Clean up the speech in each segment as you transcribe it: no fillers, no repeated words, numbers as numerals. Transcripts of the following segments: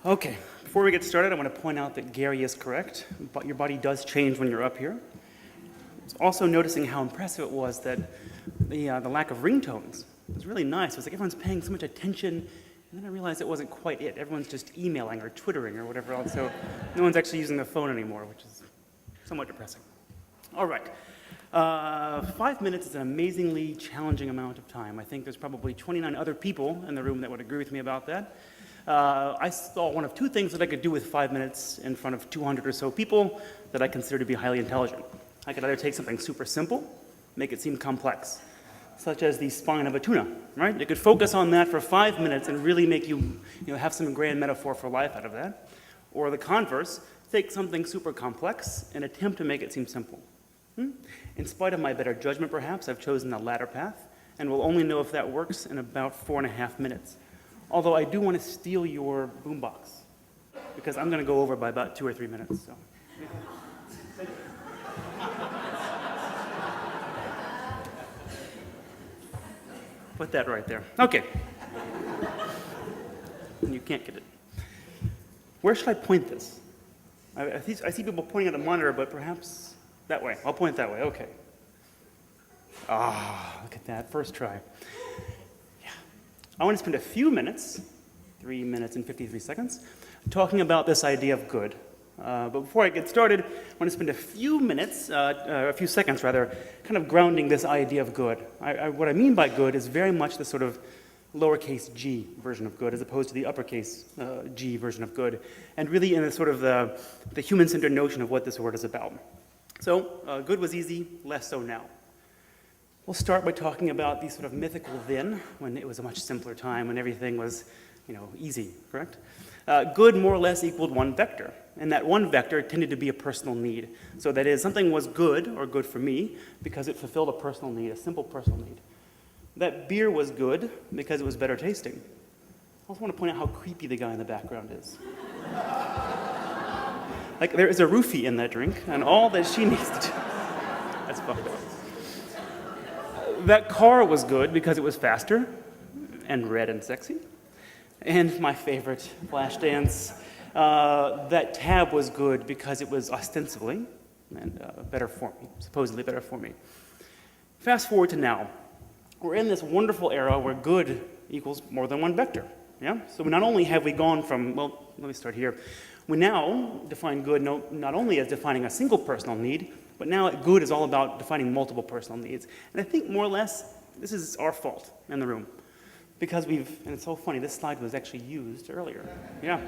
Okay, before we get started, I want to point out that Gary is correct, but your body does change when you're up here. I was also noticing how impressive it was that the lack of ringtones was really nice. It was like everyone's paying so much attention, and then I realized it wasn't quite it. Everyone's just emailing or twittering or whatever else, so no one's actually using the phone anymore, which is somewhat depressing. All right. 5 minutes is an amazingly challenging amount of time. I think there's probably 29 other people in the room that would agree with me about that. I saw one of two things that I could do with 5 minutes in front of 200 or so people that I consider to be highly intelligent. I could either take something super simple, make it seem complex, such as the spine of a tuna, right? You could focus on that for 5 minutes and really make you have some grand metaphor for life out of that. Or the converse, take something super complex and attempt to make it seem simple. In spite of my better judgment, perhaps, I've chosen the latter path, and we'll only know if that works in about 4.5 minutes. Although I do want to steal your boombox, because I'm going to go over by about 2 or 3 minutes. So. Put that right there. Okay. You can't get it. Where should I point this? I see people pointing at a monitor, but perhaps that way. I'll point that way. Okay. Look at that. First try. Yeah. I want to spend a few minutes, 3 minutes and 53 seconds, talking about this idea of good. But before I get started, I want to spend a few minutes, a few seconds rather, kind of grounding this idea of good. What I mean by good is very much the sort of lowercase g version of good as opposed to the uppercase g version of good, and really in the sort of the human-centered notion of what this word is about. So good was easy, less so now. We'll start by talking about the sort of mythical then, when it was a much simpler time, when everything was, easy, correct? Good more or less equaled one vector, and that one vector tended to be a personal need. So that is, something was good, or good for me, because it fulfilled a personal need, a simple personal need. That beer was good because it was better tasting. I also want to point out how creepy the guy in the background is. Like, there is a roofie in that drink, and all that she needs to do. That's fucked up. That car was good because it was faster, and red and sexy. And my favorite, Flashdance, that tab was good because it was ostensibly and better for me, supposedly better for me. Fast forward to now. We're in this wonderful era where good equals more than one vector. Yeah? So not only have we gone from, well, let me start here. We now define good not only as defining a single personal need, but now good is all about defining multiple personal needs. And I think more or less this is our fault in the room. Because and it's so funny, this slide was actually used earlier. Yeah.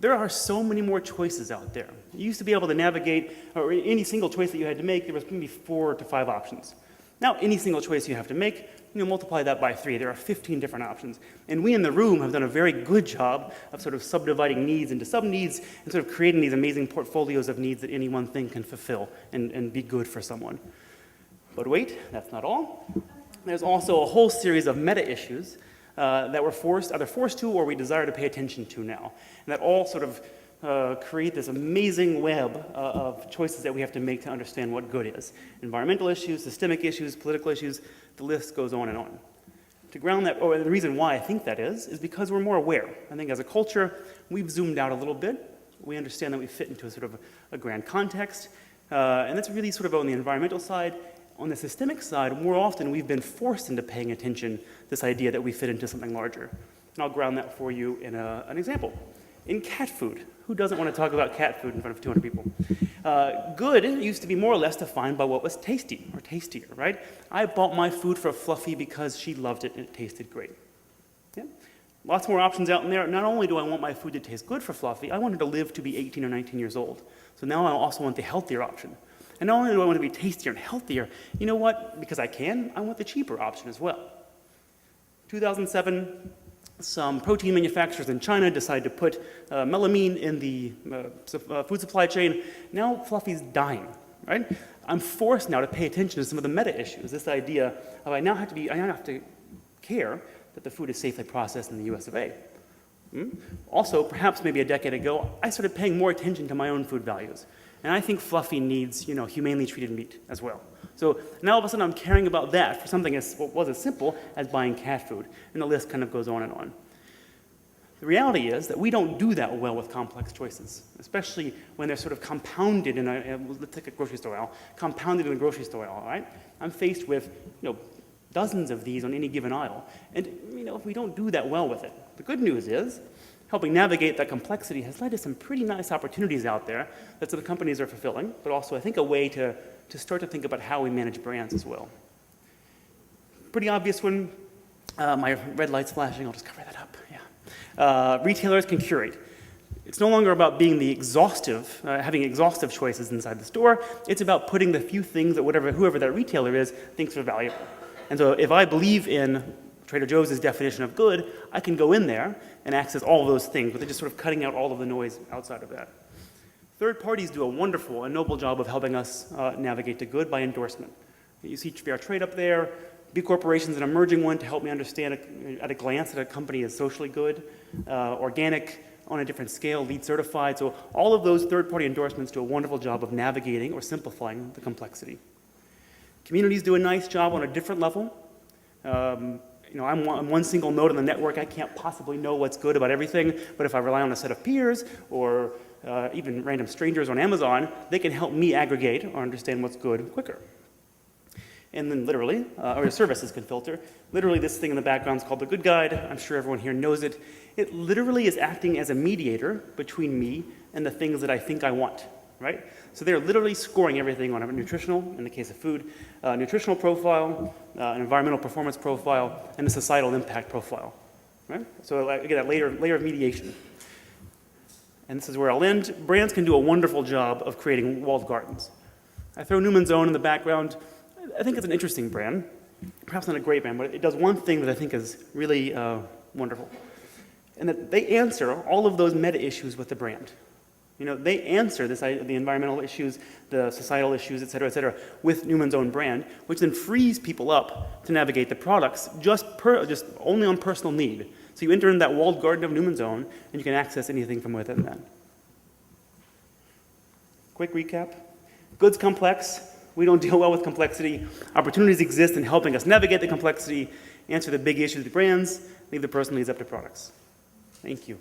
There are so many more choices out there. You used to be able to navigate, or any single choice that you had to make, there was maybe 4 to 5 options. Now, any single choice you have to make, multiply that by 3. There are 15 different options. And we in the room have done a very good job of sort of subdividing needs into sub-needs and sort of creating these amazing portfolios of needs that any one thing can fulfill and be good for someone. But wait, that's not all. There's also a whole series of meta-issues that we're either forced to or we desire to pay attention to now. And that all sort of create this amazing web of choices that we have to make to understand what good is. Environmental issues, systemic issues, political issues, the list goes on and on. To ground that, or the reason why I think that is because we're more aware. I think as a culture, we've zoomed out a little bit. We understand that we fit into a sort of a grand context, and that's really sort of on the environmental side. On the systemic side, more often we've been forced into paying attention to this idea that we fit into something larger. And I'll ground that for you in an example. In cat food. Who doesn't want to talk about cat food in front of 200 people? Good used to be more or less defined by what was tasty or tastier, right? I bought my food for Fluffy because she loved it and it tasted great. Yeah? Lots more options out there. Not only do I want my food to taste good for Fluffy, I want her to live to be 18 or 19 years old. So now I also want the healthier option. And not only do I want to be tastier and healthier, you know what? Because I want the cheaper option as well. 2007, some protein manufacturers in China decided to put melamine in the food supply chain. Now Fluffy's dying, right? I'm forced now to pay attention to some of the meta issues. This idea of I now have to care that the food is safely processed in the US of A. Also, perhaps maybe a decade ago, I started paying more attention to my own food values. And I think Fluffy needs, humanely treated meat as well. So now all of a sudden I'm caring about that for something what was as simple as buying cat food. And the list kind of goes on and on. The reality is that we don't do that well with complex choices, especially when they're sort of compounded in let's take a grocery store aisle, compounded in a grocery store aisle, right? I'm faced with, dozens of these on any given aisle, and, we don't do that well with it. The good news is, helping navigate that complexity has led to some pretty nice opportunities out there that some companies are fulfilling, but also, I think, a way to start to think about how we manage brands as well. Pretty obvious one. My red light's flashing. I'll just cover that up. Yeah. Retailers can curate. It's no longer about being having exhaustive choices inside the store. It's about putting the few things that whoever that retailer is thinks are valuable. And so if I believe in Trader Joe's definition of good, I can go in there and access all of those things, but they're just sort of cutting out all of the noise outside of that. Third parties do a wonderful and noble job of helping us navigate to good by endorsement. You see fair trade up there. B Corporation's an emerging one to help me understand at a glance that a company is socially good, organic, on a different scale, LEED certified. So all of those third-party endorsements do a wonderful job of navigating or simplifying the complexity. Communities do a nice job on a different level. I'm one single node on the network. I can't possibly know what's good about everything, but if I rely on a set of peers or even random strangers on Amazon, they can help me aggregate or understand what's good quicker. And then literally, or your services can filter. Literally, this thing in the background is called the Good Guide. I'm sure everyone here knows it. It literally is acting as a mediator between me and the things that I think I want, right? So they're literally scoring everything on a nutritional, in the case of food, nutritional profile, an environmental performance profile, and a societal impact profile, right? So again, that layer of mediation. And this is where I'll end. Brands can do a wonderful job of creating walled gardens. I throw Newman's Own in the background. I think it's an interesting brand, perhaps not a great brand, but it does one thing that I think is really wonderful, and that they answer all of those meta issues with the brand. They answer the environmental issues, the societal issues, et cetera, with Newman's Own brand, which then frees people up to navigate the products just only on personal need. So you enter in that walled garden of Newman's Own, and you can access anything from within that. Quick recap. Good's complex. We don't deal well with complexity. Opportunities exist in helping us navigate the complexity, answer the big issues with brands, leave the person leads up to products. Thank you.